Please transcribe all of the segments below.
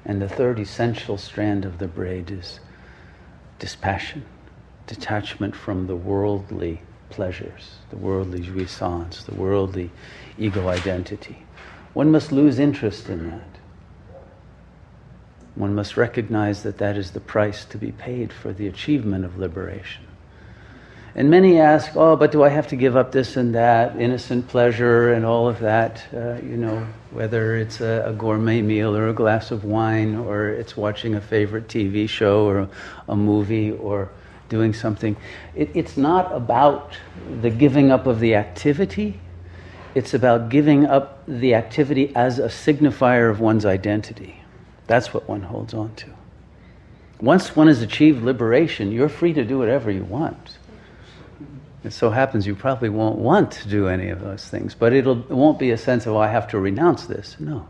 And the third essential strand of the braid is dispassion, detachment from the worldly pleasures, the worldly jouissance, the worldly ego identity. One must lose interest in that. One must recognize that that is the price to be paid for the achievement of liberation. And many ask, oh, but do I have to give up this and that, innocent pleasure and all of that, whether it's a gourmet meal or a glass of wine, or it's watching a favorite TV show or a movie or doing something. It's not about the giving up of the activity. It's about giving up the activity as a signifier of one's identity. That's what one holds on to. Once one has achieved liberation, you're free to do whatever you want. It so happens you probably won't want to do any of those things, but it won't be a sense of, oh, I have to renounce this. No.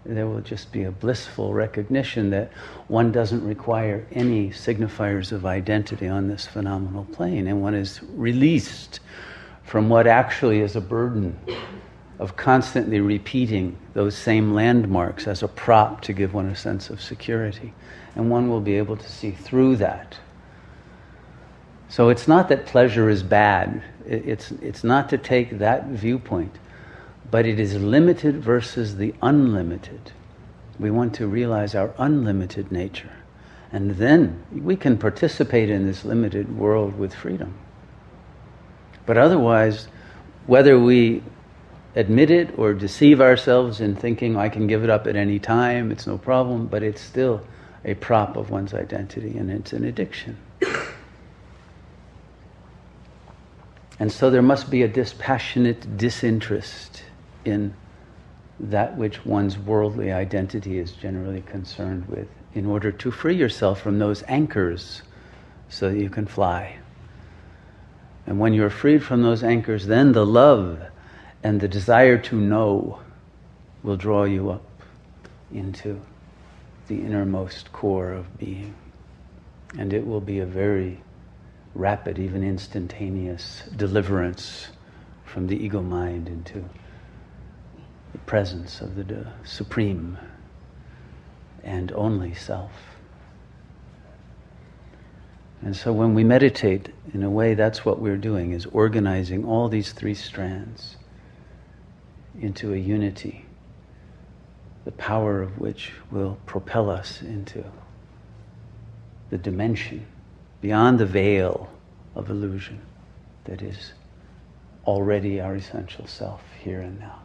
There will just be a blissful recognition that one doesn't require any signifiers of identity on this phenomenal plane, and one is released from what actually is a burden of constantly repeating those same landmarks as a prop to give one a sense of security. And one will be able to see through that. So it's not that pleasure is bad. It's not to take that viewpoint, but it is limited versus the unlimited. We want to realize our unlimited nature. And then we can participate in this limited world with freedom. But otherwise, whether we admit it or deceive ourselves in thinking I can give it up at any time, it's no problem, but it's still a prop of one's identity, and it's an addiction. And so there must be a dispassionate disinterest in that which one's worldly identity is generally concerned with, in order to free yourself from those anchors so that you can fly. And when you're freed from those anchors, then the love and the desire to know will draw you up into the innermost core of being. And it will be a very rapid, even instantaneous deliverance from the ego mind into the presence of the supreme and only self. And so when we meditate, in a way, that's what we're doing, is organizing all these three strands into a unity, the power of which will propel us into the dimension beyond the veil of illusion that is already our essential self here and now.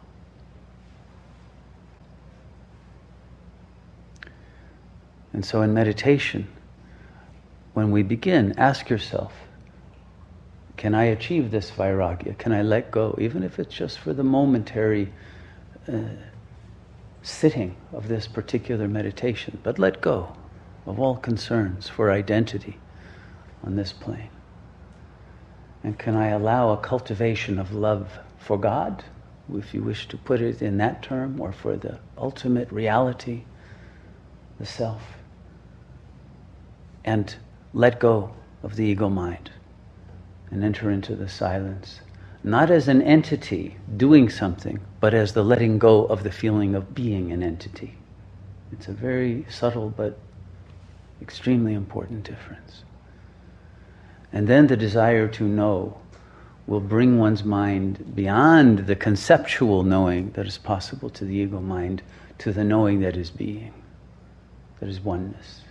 And so in meditation, when we begin, ask yourself, can I achieve this vairagya? Can I let go, even if it's just for the momentary sitting of this particular meditation, but let go of all concerns for identity on this plane. And can I allow a cultivation of love for God, if you wish to put it in that term, or for the ultimate reality, the self, and let go of the ego mind and enter into the silence, not as an entity doing something, but as the letting go of the feeling of being an entity. It's a very subtle but extremely important difference. And then the desire to know will bring one's mind beyond the conceptual knowing that is possible to the ego mind, to the knowing that is being, that is oneness.